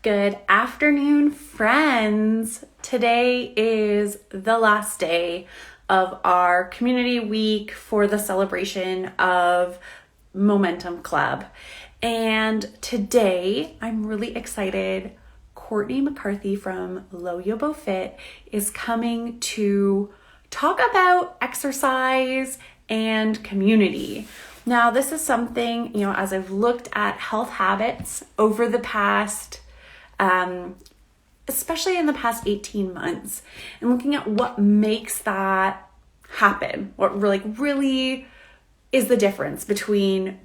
Good afternoon, friends. Today is the last day of our community week for the celebration of Momentum Club. And today I'm really excited. Courtney McCarthy from Loyobofit is coming to talk about exercise and community. Now, this is something, as I've looked at health habits over the past especially in the past 18 months, and looking at what makes that happen, what really is the difference between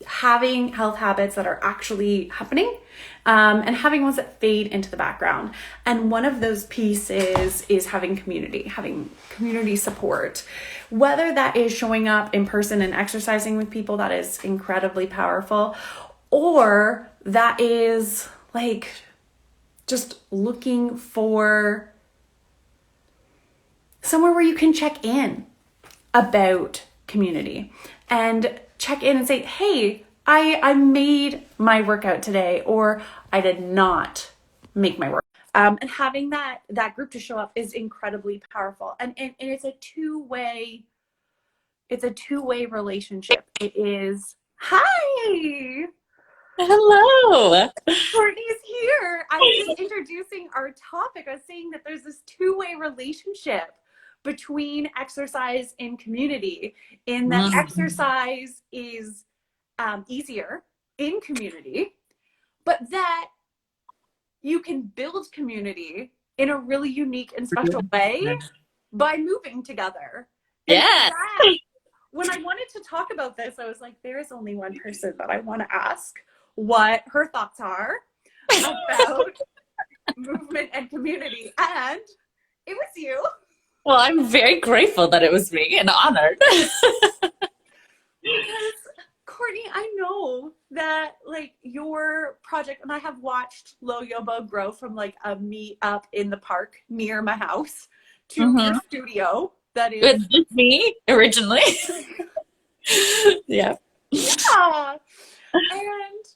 having health habits that are actually happening and having ones that fade into the background. And one of those pieces is having community support. Whether that is showing up in person and exercising with people, that is incredibly powerful, or that is like just looking for somewhere where you can check in about community and check in and say, hey, I made my workout today, or I did not make my workout. And having that group to show up is incredibly powerful. And it's a two-way relationship. It is, hi! Hello. Courtney's here. I was just introducing our topic. I was saying that there's this two-way relationship between exercise and community, in that exercise is easier in community, but that you can build community in a really unique and special way by moving together. Yeah. When I wanted to talk about this, I was like, there is only one person that I want to ask what her thoughts are about movement and community, and it was you. Well, I'm very grateful that it was me and honored. Because Courtney, I know that like your project, and I have watched Loyobo grow from like a meet up in the park near my house to your studio. That is It's just me originally. Yeah. Yeah. And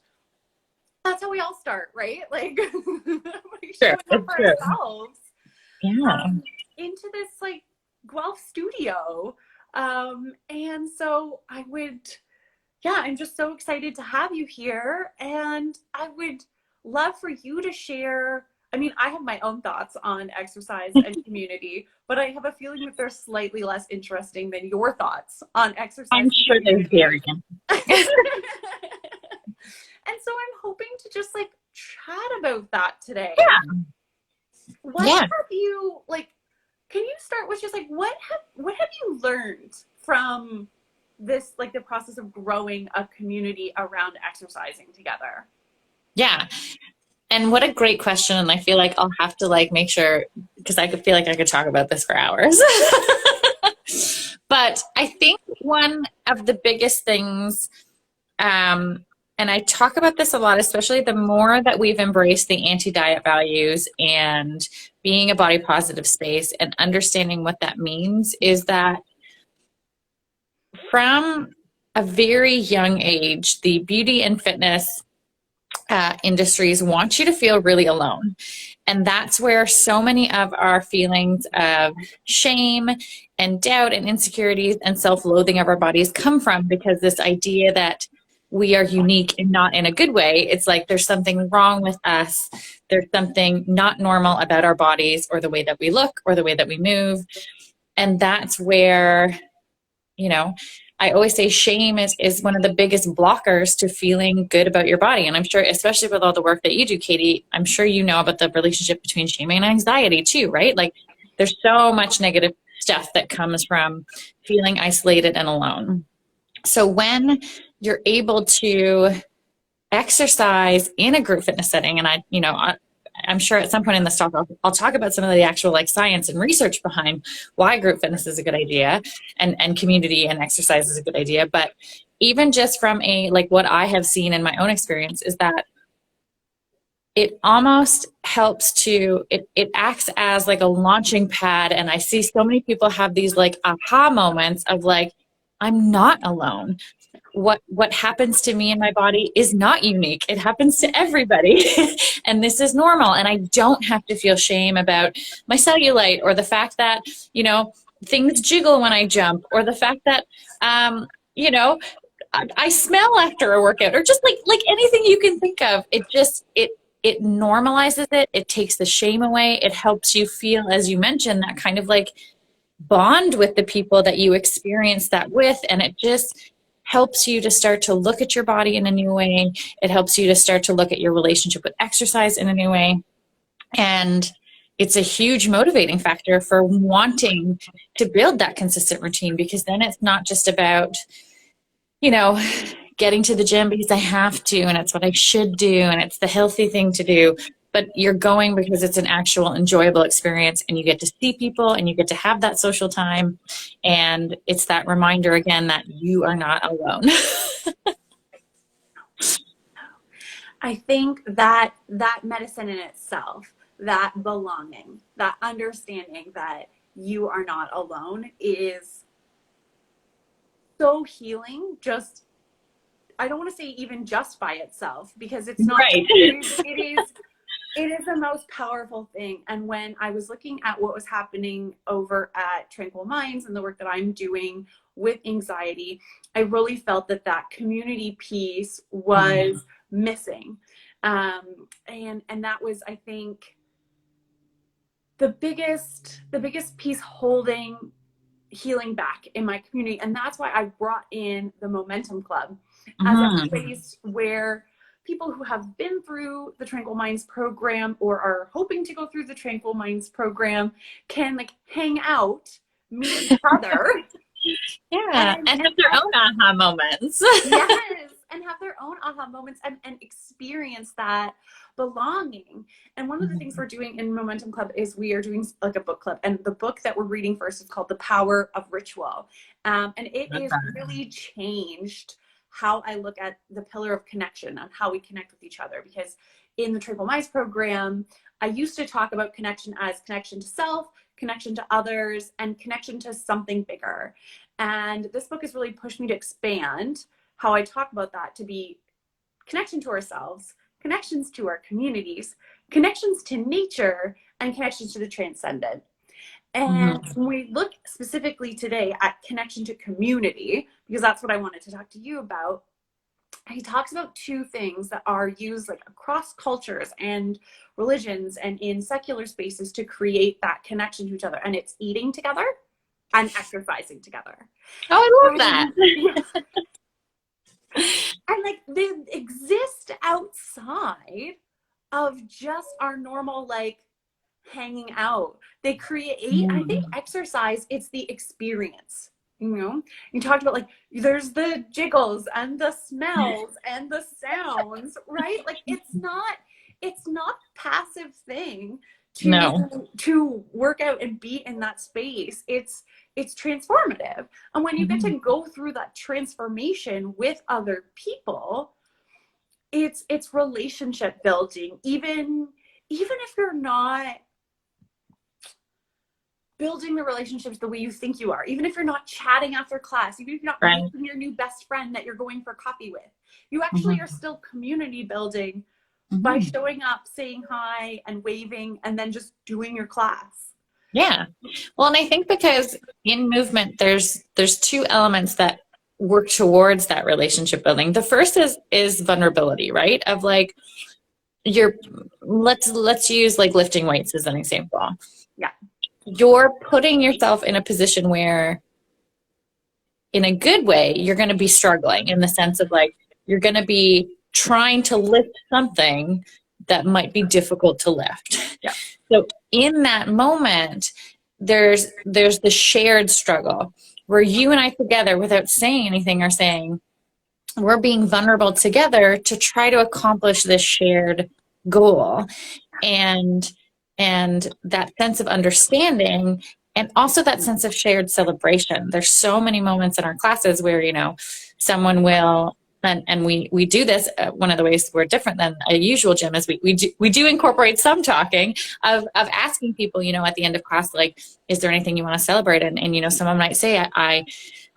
that's how we all start, right? Like we show up for ourselves. Yeah. Into this like Guelph studio. And so I'm just so excited to have you here. And I would love for you to share. I mean, I have my own thoughts on exercise and community, but I have a feeling that they're slightly less interesting than your thoughts on exercise. I'm sure they're very interesting. And so I'm hoping to just like chat about that today. Yeah. What have you like? Can you start with just like what have you learned from this, like the process of growing a community around exercising together? Yeah. And what a great question. And I feel like I'll have to like make sure, because I could feel like I could talk about this for hours. But I think one of the biggest things, and I talk about this a lot, especially the more that we've embraced the anti-diet values and being a body positive space and understanding what that means, is that from a very young age, the beauty and fitness industries want you to feel really alone. And that's where so many of our feelings of shame and doubt and insecurities and self-loathing of our bodies come from, because this idea that we are unique and not in a good way. It's like there's something wrong with us. There's something not normal about our bodies or the way that we look or the way that we move. And that's where, I always say shame is one of the biggest blockers to feeling good about your body. And I'm sure, especially with all the work that you do, Katie, I'm sure you know about the relationship between shame and anxiety too, right? Like there's so much negative stuff that comes from feeling isolated and alone. So when you're able to exercise in a group fitness setting, and I'm sure at some point in this talk, I'll talk about some of the actual like science and research behind why group fitness is a good idea and community and exercise is a good idea. But even just from what I have seen in my own experience is that it almost helps it acts as like a launching pad. And I see so many people have these like aha moments of like, I'm not alone. what happens to me in my body is not unique. It happens to everybody. And this is normal. And I don't have to feel shame about my cellulite, or the fact that, things jiggle when I jump, or the fact that, you know, I smell after a workout, or just like anything you can think of. It normalizes it. It takes the shame away. It helps you feel, as you mentioned, that kind of like bond with the people that you experience that with. And it just helps you to start to look at your body in a new way. It helps you to start to look at your relationship with exercise in a new way. And it's a huge motivating factor for wanting to build that consistent routine, because then it's not just about, getting to the gym because I have to, and it's what I should do, and it's the healthy thing to do. But you're going because it's an actual enjoyable experience, and you get to see people, and you get to have that social time. And it's that reminder again that you are not alone. I think that medicine in itself, that belonging, that understanding that you are not alone, is so healing. Just, I don't want to say even just by itself, because it's not. Right. It is the most powerful thing. And when I was looking at what was happening over at Tranquil Minds and the work that I'm doing with anxiety, I really felt that community piece was missing. And that was, I think, the biggest piece holding healing back in my community. And that's why I brought in the Momentum Club as a place where people who have been through the Tranquil Minds program, or are hoping to go through the Tranquil Minds program, can like hang out, meet each other. Yeah, and have their own aha moments. Yes, and have their own aha moments, and experience that belonging. And one of the things we're doing in Momentum Club is we are doing like a book club. And the book that we're reading first is called The Power of Ritual. And it has really changed how I look at the pillar of connection, and how we connect with each other. Because in the Tranquil Minds program, I used to talk about connection as connection to self, connection to others, and connection to something bigger. And this book has really pushed me to expand how I talk about that, to be connection to ourselves, connections to our communities, connections to nature, and connections to the transcendent. And when we look specifically today at connection to community, because that's what I wanted to talk to you about, he talks about two things that are used like across cultures and religions and in secular spaces to create that connection to each other. And it's eating together and exercising together. Oh, I love that. And like they exist outside of just our normal like hanging out. They create, I think exercise, it's the experience. You talked about like there's the jiggles and the smells and the sounds, right? Like it's not a passive thing to work out and be in that space. It's transformative. And when you get to go through that transformation with other people, it's relationship building. Even if you're not building the relationships the way you think you are, even if you're not chatting after class, even if you're not meeting your new best friend that you're going for coffee with, you actually are still community building by showing up, saying hi and waving, and then just doing your class. Yeah. Well, and I think because in movement, there's two elements that work towards that relationship building. The first is vulnerability, right? Of like let's use like lifting weights as an example. Yeah. You're putting yourself in a position where, in a good way, you're going to be struggling, in the sense of like you're going to be trying to lift something that might be difficult to lift. Yeah. So in that moment, there's the shared struggle where you and I together, without saying anything, are saying we're being vulnerable together to try to accomplish this shared goal. And that sense of understanding, and also that sense of shared celebration. There's so many moments in our classes where, someone will, and we do this. One of the ways we're different than a usual gym is we do incorporate some talking of asking people, at the end of class, like, is there anything you want to celebrate? And someone might say,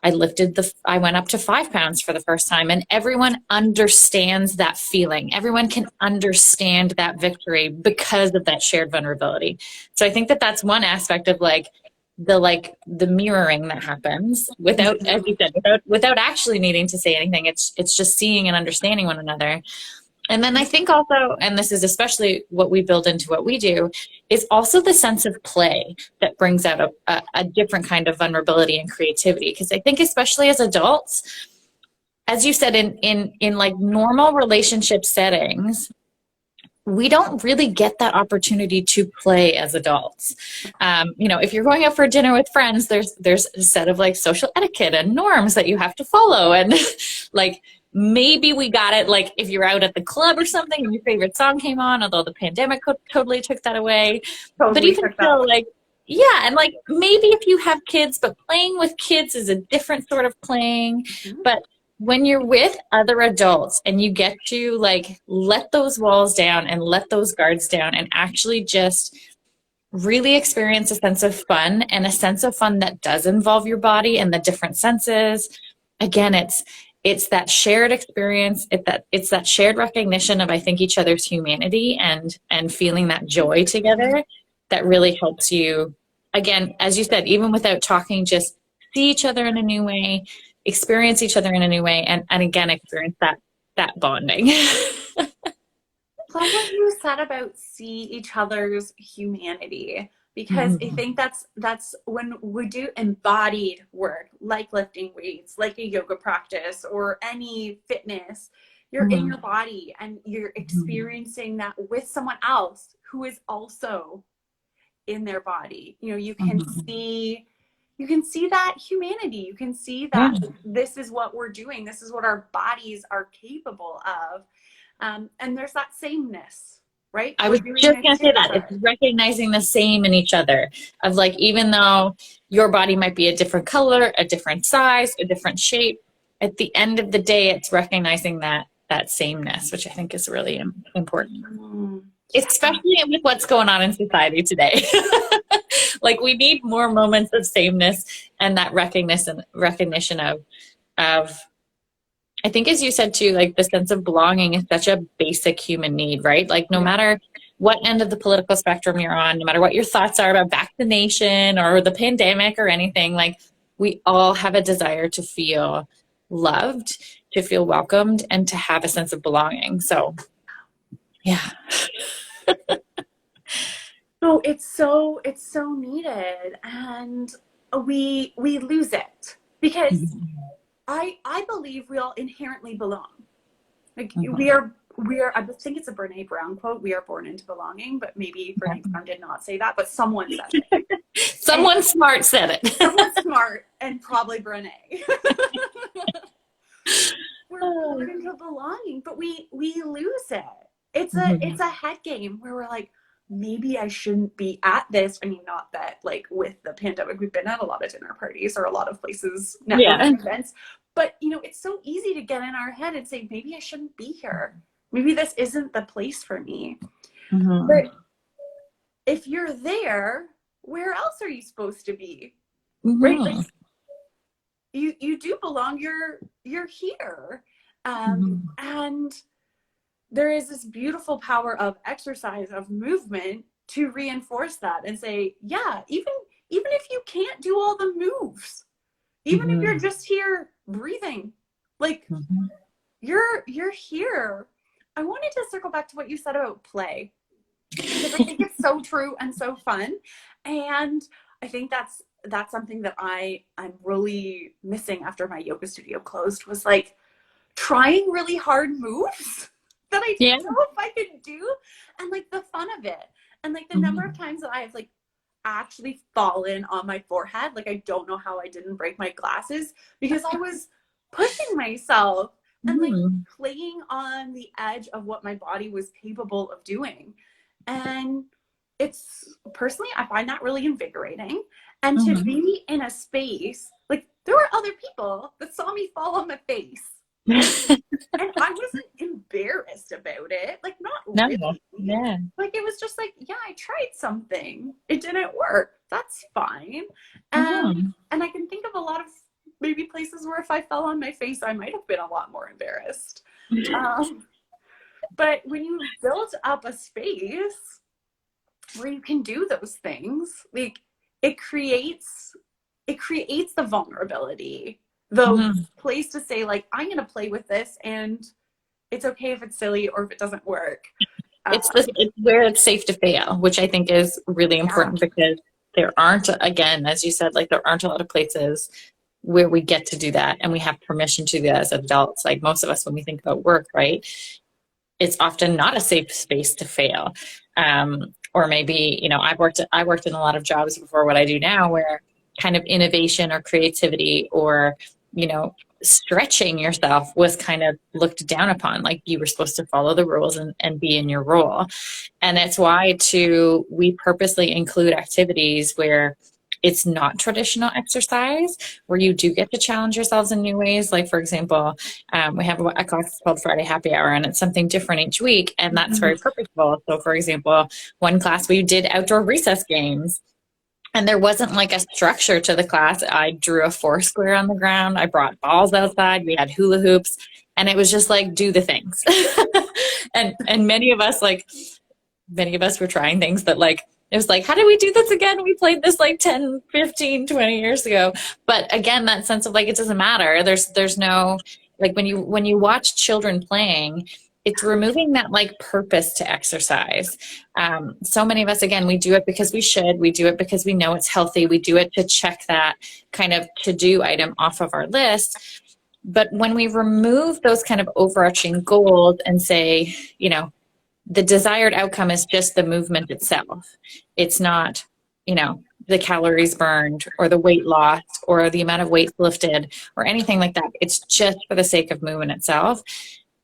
I went up to 5 pounds for the first time, and everyone understands that feeling. Everyone can understand that victory because of that shared vulnerability. So I think that that's one aspect of the mirroring that happens without, as you said, without actually needing to say anything. It's just seeing and understanding one another. And then I think also, and this is especially what we build into what we do, is also the sense of play that brings out a different kind of vulnerability and creativity. Because I think especially as adults, as you said, in like normal relationship settings, we don't really get that opportunity to play as adults. If you're going out for dinner with friends, there's a set of like social etiquette and norms that you have to follow. And like, maybe we got it like if you're out at the club or something and your favorite song came on, although the pandemic totally took that away. But even still, like, yeah, and like maybe if you have kids, but playing with kids is a different sort of playing. But when you're with other adults and you get to like let those walls down and let those guards down and actually just really experience a sense of fun, and a sense of fun that does involve your body and the different senses, again, it's that shared experience. It's that shared recognition of, I think, each other's humanity and feeling that joy together that really helps you, again, as you said, even without talking, just see each other in a new way, experience each other in a new way, and again, experience that bonding. Love what you said about see each other's humanity, because I think that's when we do embodied work, like lifting weights, like a yoga practice or any fitness, you're in your body and you're experiencing that with someone else who is also in their body. You can see that humanity. You can see that this is what we're doing. This is what our bodies are capable of. And there's that sameness, right? I was just going to say that. It's recognizing the same in each other, of like, even though your body might be a different color, a different size, a different shape, at the end of the day, it's recognizing that sameness, which I think is really important. Especially with what's going on in society today. Like, we need more moments of sameness and that recognition of, I think, as you said too, like the sense of belonging is such a basic human need, right? Like, no matter what end of the political spectrum you're on, no matter what your thoughts are about vaccination or the pandemic or anything, like, we all have a desire to feel loved, to feel welcomed, and to have a sense of belonging. So, yeah. No, it's so needed, and we lose it because I believe we all inherently belong. Like, we are. I think it's a Brene Brown quote. We are born into belonging, but maybe Brene Brown did not say that, but someone said it. Someone smart said it. Someone smart, and probably Brene. We're born into belonging, but we lose it. It's a head game where we're like, maybe I shouldn't be at this. I mean, not that like with the pandemic, we've been at a lot of dinner parties or a lot of places, networking events, but it's so easy to get in our head and say, maybe I shouldn't be here. Maybe this isn't the place for me. But if you're there, where else are you supposed to be? Right? Like, you do belong. You're here. And there is this beautiful power of exercise, of movement, to reinforce that and say, yeah, even if you can't do all the moves, even if you're just here breathing, like, you're here. I wanted to circle back to what you said about play, because I think it's so true and so fun. And I think that's something that I'm really missing after my yoga studio closed, was like trying really hard moves that I didn't know if I could do, and like the fun of it, and like the number of times that I have like actually fallen on my forehead. Like, I don't know how I didn't break my glasses, because I was pushing myself and like playing on the edge of what my body was capable of doing. And it's, personally, I find that really invigorating. And to be in a space, like, there were other people that saw me fall on my face. And I wasn't embarrassed about it. Like, not really. Yeah. Like, it was just like, yeah, I tried something. It didn't work. That's fine. And I can think of a lot of maybe places where if I fell on my face, I might have been a lot more embarrassed. But when you build up a space where you can do those things, like it creates the vulnerability, the place to say like, I'm going to play with this and it's okay if it's silly or if it doesn't work. It's where it's safe to fail, which I think is really important because there aren't, again, as you said, like there aren't a lot of places where we get to do that and we have permission to do that as adults. Like most of us, when we think about work, right, it's often not a safe space to fail. Or maybe, you know, I worked in a lot of jobs before what I do now where kind of innovation or creativity or, you know, stretching yourself was kind of looked down upon, like you were supposed to follow the rules and be in your role. And it's why we purposely include activities where it's not traditional exercise, where you do get to challenge yourselves in new ways. Like, for example, we have a class called Friday Happy Hour, and it's something different each week, and that's very purposeful. So, for example, one class we did outdoor recess games, and there wasn't like a structure to the class. I drew a 4 square on the ground. I brought balls outside. We had hula hoops, and it was just like, do the things. and many of us were trying things that like, it was like, how do we do this again? We played this like 10, 15, 20 years ago. But again, that sense of like, it doesn't matter. There's no, like when you watch children playing, it's removing that like purpose to exercise. So many of us, again, we do it because we should. We do it because we know it's healthy. We do it to check that kind of to-do item off of our list. But when we remove those kind of overarching goals and say, you know, the desired outcome is just the movement itself. It's not, you know, the calories burned or the weight lost or the amount of weight lifted or anything like that. It's just for the sake of movement itself.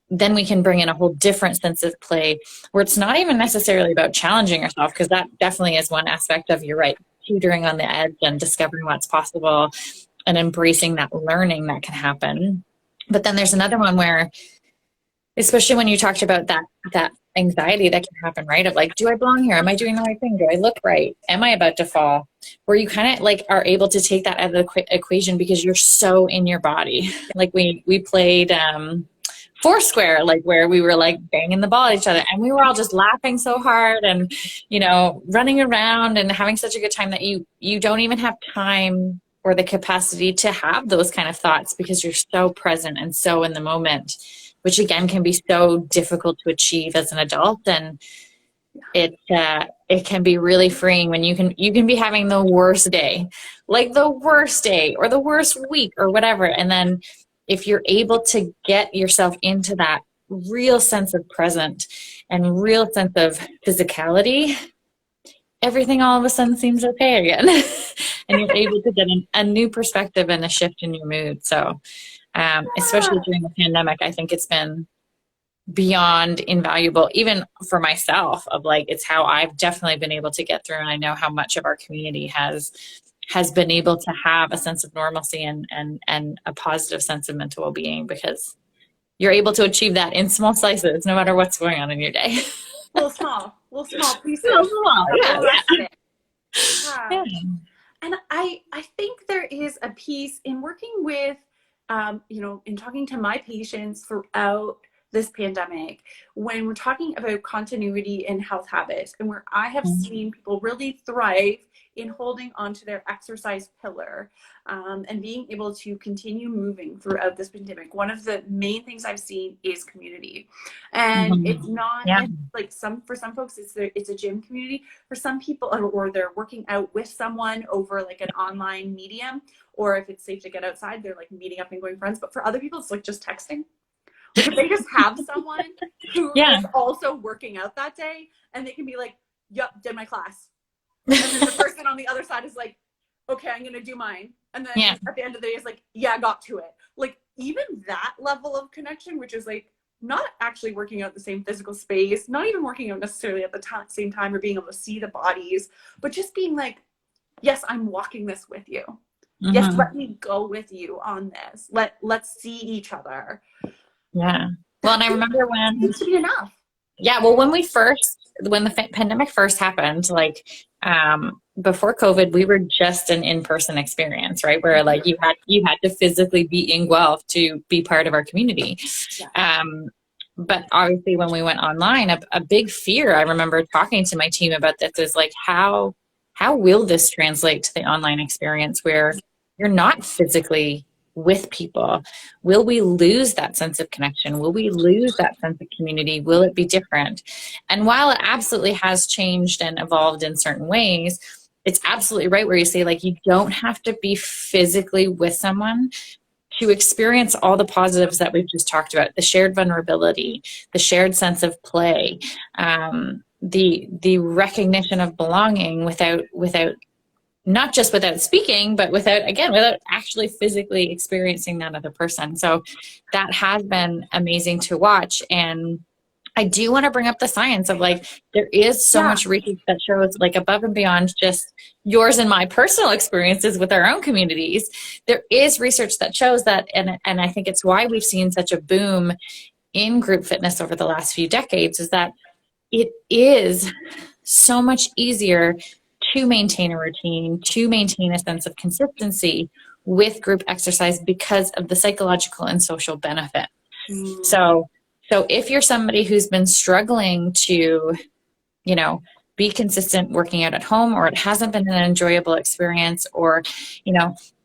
Then we can bring in a whole different sense of play where it's not even necessarily about challenging yourself, because that definitely is one aspect of, you're right, teetering on the edge and discovering what's possible and embracing that learning that can happen. But then there's another one where, especially when you talked about that anxiety that can happen, right? Of like, do I belong here? Am I doing the right thing? Do I look right? Am I about to fall? Where you kind of like are able to take that out of the equation because you're so in your body. Like we played Foursquare, like where we were like banging the ball at each other and we were all just laughing so hard and, you know, running around and having such a good time that you don't even have time or the capacity to have those kind of thoughts because you're so present and so in the moment, which again can be so difficult to achieve as an adult. And it can be really freeing when you can be having the worst day, like the worst day or the worst week or whatever. And then if you're able to get yourself into that real sense of present and real sense of physicality, everything all of a sudden seems okay again. And you're able to get a new perspective and a shift in your mood. So especially during the pandemic, I think it's been beyond invaluable, even for myself, of like, it's how I've definitely been able to get through. And I know how much of our community has been able to have a sense of normalcy and a positive sense of mental well-being, because you're able to achieve that in small slices, no matter what's going on in your day. Little small pieces. Yeah. And I think there is a piece in working with, you know, in talking to my patients throughout this pandemic, when we're talking about continuity in health habits, and where I have seen people really thrive in holding onto their exercise pillar, and being able to continue moving throughout this pandemic. One of the main things I've seen is community, and it's not like for some folks it's a gym community. For some people, or they're working out with someone over like an online medium, or if it's safe to get outside, they're like meeting up and going friends. But for other people, it's like just texting. Like if they just have someone who is also working out that day, and they can be like, "Yup, did my class." And then the person on the other side is like, okay, I'm going to do mine. And then at the end of the day, it's like, yeah, I got to it. Like even that level of connection, which is like not actually working out the same physical space, not even working out necessarily at the same time or being able to see the bodies, but just being like, yes, I'm walking this with you. Yes, let me go with you on this. Let's see each other. Yeah. Well, and I remember when it seems to be enough. Yeah. Well, when the pandemic first happened, like before COVID, we were just an in-person experience, right? Where like you had to physically be in Guelph to be part of our community. Yeah. But obviously when we went online, a big fear, I remember talking to my team about this, is like, how will this translate to the online experience where you're not physically with people? Will we lose that sense of connection? Will we lose that sense of community? Will it be different? And while it absolutely has changed and evolved in certain ways, it's absolutely right where you say, like, you don't have to be physically with someone to experience all the positives that we've just talked about: the shared vulnerability, the shared sense of play, the recognition of belonging without not just without speaking, but without actually physically experiencing that other person. So that has been amazing to watch. And I do want to bring up the science of, like, there is so much research that shows, like, above and beyond just yours and my personal experiences with our own communities, there is research that shows that, and I think it's why we've seen such a boom in group fitness over the last few decades, is that it is so much easier to maintain a routine, to maintain a sense of consistency with group exercise because of the psychological and social benefit. So if you're somebody who's been struggling to, be consistent working out at home, or it hasn't been an enjoyable experience, or,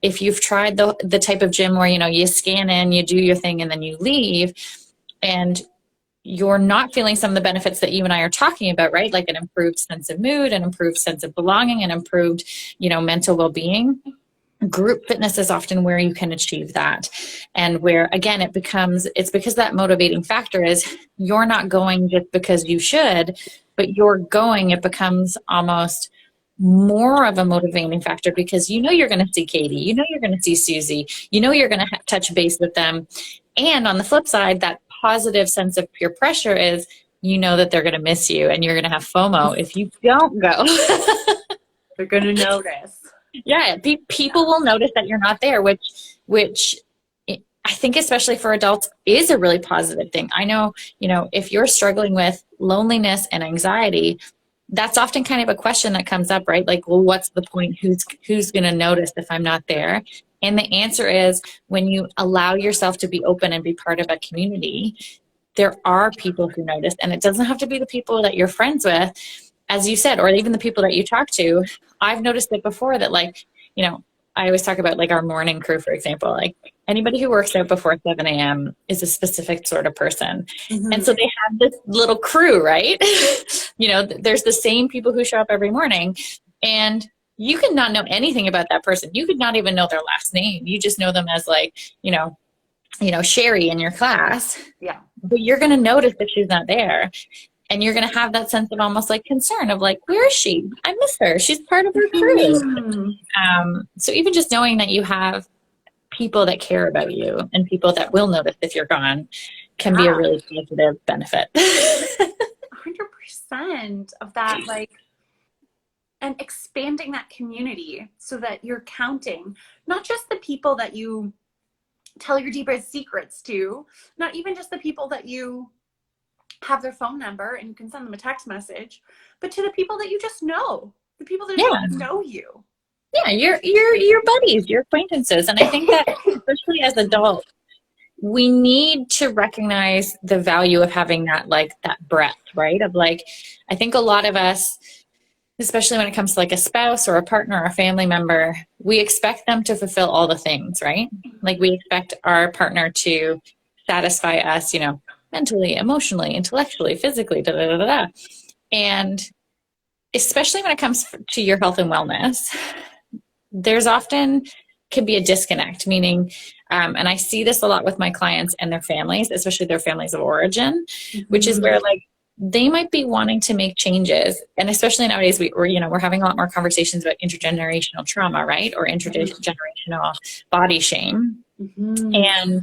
if you've tried the type of gym where, you scan in, you do your thing, and then you leave, and you're not feeling some of the benefits that you and I are talking about, right? Like an improved sense of mood, an improved sense of belonging, an improved, mental well-being. Group fitness is often where you can achieve that. And where, again, it's because that motivating factor is you're not going just because you should, but you're going, it becomes almost more of a motivating factor because you're going to see Katie, you're going to see Susie, you're going to touch base with them. And on the flip side, that positive sense of peer pressure is, that they're going to miss you and you're going to have FOMO if you don't go. They're going to notice. Yeah, people will notice that you're not there, which I think, especially for adults, is a really positive thing. I know, if you're struggling with loneliness and anxiety, that's often kind of a question that comes up, right? Like, well, what's the point? Who's going to notice if I'm not there? And the answer is, when you allow yourself to be open and be part of a community, there are people who notice, and it doesn't have to be the people that you're friends with, as you said, or even the people that you talk to. I've noticed it before that, like, I always talk about, like, our morning crew, for example. Like, anybody who works out before 7 a.m. is a specific sort of person. Mm-hmm. And so they have this little crew, right? There's the same people who show up every morning, and you could not know anything about that person. You could not even know their last name. You just know them as, like, Sherry in your class. Yeah. But you're going to notice if she's not there. And you're going to have that sense of almost like concern of, like, where is she? I miss her. She's part of our crew. So even just knowing that you have people that care about you and people that will notice if you're gone can be a really positive benefit. 100% of that, like, and expanding that community so that you're counting not just the people that you tell your deepest secrets to, not even just the people that you have their phone number and you can send them a text message, but to the people that you just know, the people that don't know you. Yeah, your buddies, your acquaintances. And I think that, especially as adults, we need to recognize the value of having that, like, that breadth, right? Of, like, I think a lot of us, especially when it comes to, like, a spouse or a partner or a family member, we expect them to fulfill all the things, right? Like, we expect our partner to satisfy us, mentally, emotionally, intellectually, physically, da, da, da, da, da. And especially when it comes to your health and wellness, there's often can be a disconnect, meaning, and I see this a lot with my clients and their families, especially their families of origin, which is where, like, they might be wanting to make changes. And especially nowadays, we're having a lot more conversations about intergenerational trauma, right? Or intergenerational body shame. Mm-hmm.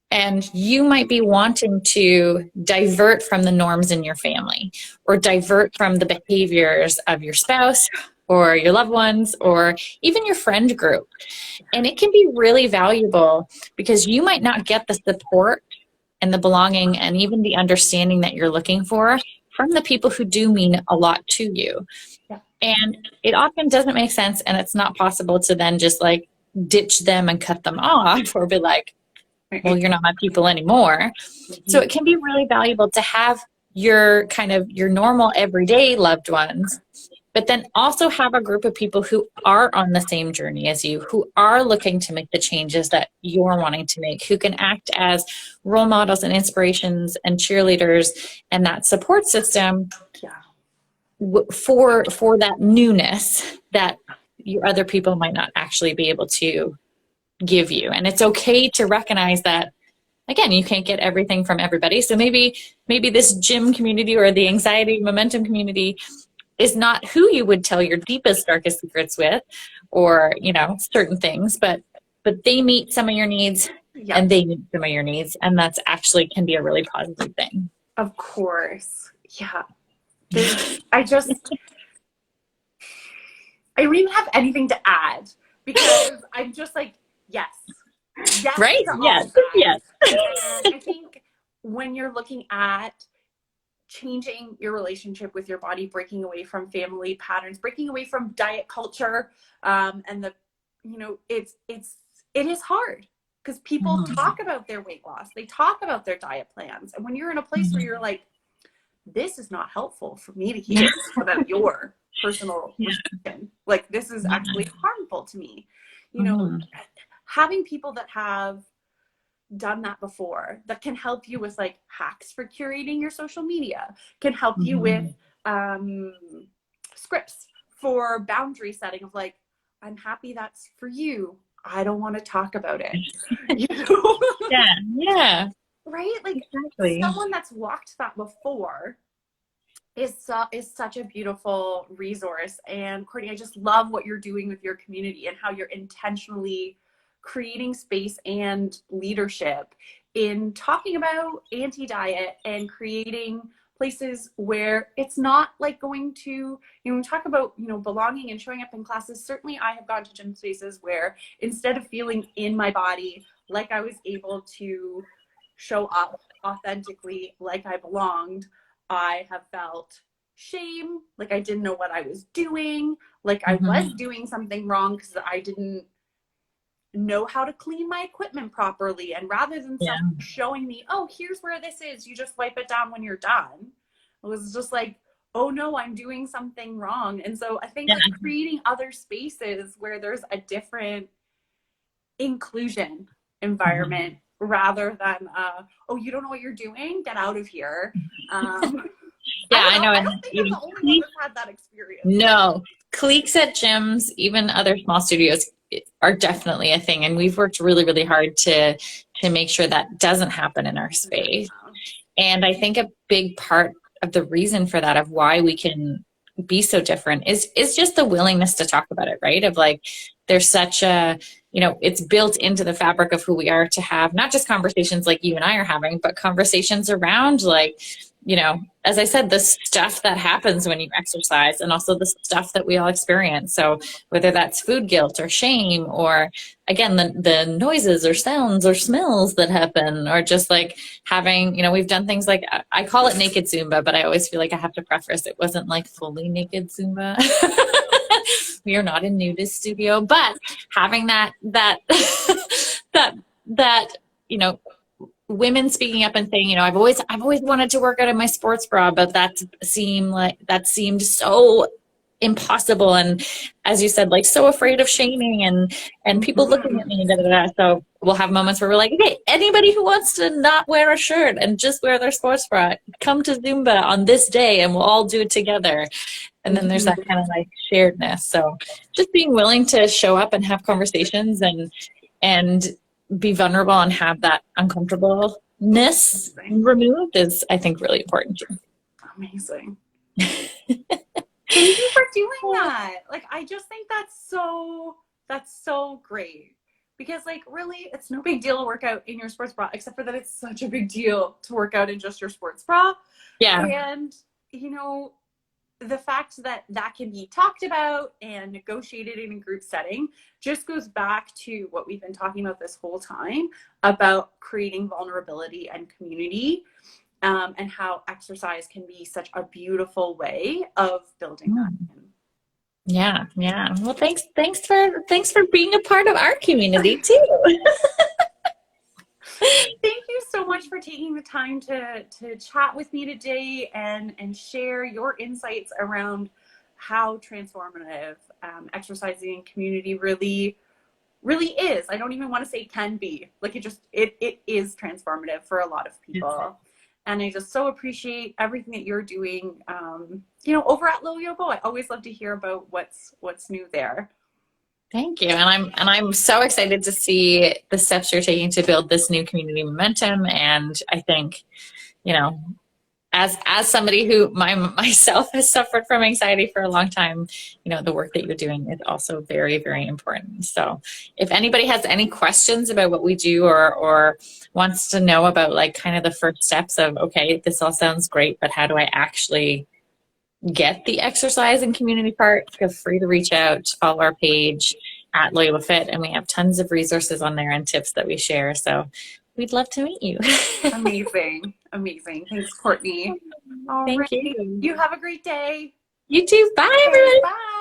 And you might be wanting to divert from the norms in your family, or divert from the behaviors of your spouse or your loved ones, or even your friend group. And it can be really valuable because you might not get the support and the belonging and even the understanding that you're looking for from the people who do mean a lot to you. Yeah. And it often doesn't make sense, and it's not possible to then just like ditch them and cut them off or be like, well, you're not my people anymore. So it can be really valuable to have your kind of your normal everyday loved ones, but then also have a group of people who are on the same journey as you, who are looking to make the changes that you're wanting to make, who can act as role models and inspirations and cheerleaders and that support system for that newness that your other people might not actually be able to give you. And it's okay to recognize that, again, you can't get everything from everybody. So maybe this gym community or the anxiety momentum community is not who you would tell your deepest, darkest secrets with, or, you know, certain things, but they meet some of your needs and they meet some of your needs. And that's actually can be a really positive thing. Of course. Yeah. I don't even have anything to add because I'm just like, yes. Right? Yes. And I think when you're looking at changing your relationship with your body, breaking away from family patterns, breaking away from diet culture, and the, you know, it is hard because people talk about their weight loss, they talk about their diet plans, and when you're in a place where you're like, this is not helpful for me to hear about your personal restriction, like this is actually harmful to me, you know, having people that have done that before that can help you with like hacks for curating your social media, can help you with scripts for boundary setting of like, I'm happy that's for you, I don't want to talk about it. You know? Yeah. Right? Like exactly. Someone that's walked that before is such a beautiful resource. And Courtney, I just love what you're doing with your community and how you're intentionally creating space and leadership in talking about anti-diet and creating places where it's not like going to, you know, when we talk about, you know, belonging and showing up in classes, certainly I have gone to gym spaces where instead of feeling in my body like I was able to show up authentically like I belonged, I have felt shame, like I didn't know what I was doing, like I was doing something wrong because I didn't know how to clean my equipment properly. And rather than someone showing me, oh, here's where this is, you just wipe it down when you're done, it was just like, oh no, I'm doing something wrong. And so I think like creating other spaces where there's a different inclusion environment rather than oh, you don't know what you're doing, get out of here. I know. I don't think I'm the only one that's had that experience. No, cliques at gyms, even other small studios, are definitely a thing, and we've worked really, really hard to make sure that doesn't happen in our space. And I think a big part of the reason for that, of why we can be so different, is just the willingness to talk about it, right? Of like, there's such a, you know, it's built into the fabric of who we are to have not just conversations like you and I are having, but conversations around like, you know, as I said, the stuff that happens when you exercise, and also the stuff that we all experience. So whether that's food guilt or shame, or again, the noises or sounds or smells that happen, or just like having, you know, we've done things like, I call it naked Zumba, but I always feel like I have to preface, it wasn't like fully naked Zumba. We are not a nudist studio, but having that, you know, women speaking up and saying, you know, I've always wanted to work out in my sports bra, but that seemed so impossible. And as you said, like so afraid of shaming and people looking at me, da, da, da. So we'll have moments where we're like, okay, anybody who wants to not wear a shirt and just wear their sports bra, come to Zumba on this day and we'll all do it together. And then there's that kind of like sharedness. So just being willing to show up and have conversations and be vulnerable and have that uncomfortableness removed is, I think, really important too. Amazing. Thank you for doing that. Like, I just think that's so great, because like really it's no big deal to work out in your sports bra, except for that it's such a big deal to work out in just your sports bra. Yeah. And you know, the fact that that can be talked about and negotiated in a group setting just goes back to what we've been talking about this whole time about creating vulnerability and community, and how exercise can be such a beautiful way of building that. Yeah, yeah. Well, thanks for being a part of our community too. Thank you so much for taking the time to chat with me today and share your insights around how transformative exercising community really is. I don't even want to say can be. Like it is transformative for a lot of people. And I just so appreciate everything that you're doing. Over at Loyobo, I always love to hear about what's new there. Thank you. And I'm so excited to see the steps you're taking to build this new community momentum. And I think, you know, as somebody who myself has suffered from anxiety for a long time, the work that you're doing is also very, very important. So if anybody has any questions about what we do, or wants to know about like kind of the first steps of, okay, this all sounds great, but how do I actually get the exercise and community part, feel free to reach out, follow our page at Loyobofit, and we have tons of resources on there and tips that we share. So we'd love to meet you. Amazing. Amazing. Thanks, Courtney. All Thank right. you. You have a great day. You too. Bye, Okay, everyone. bye.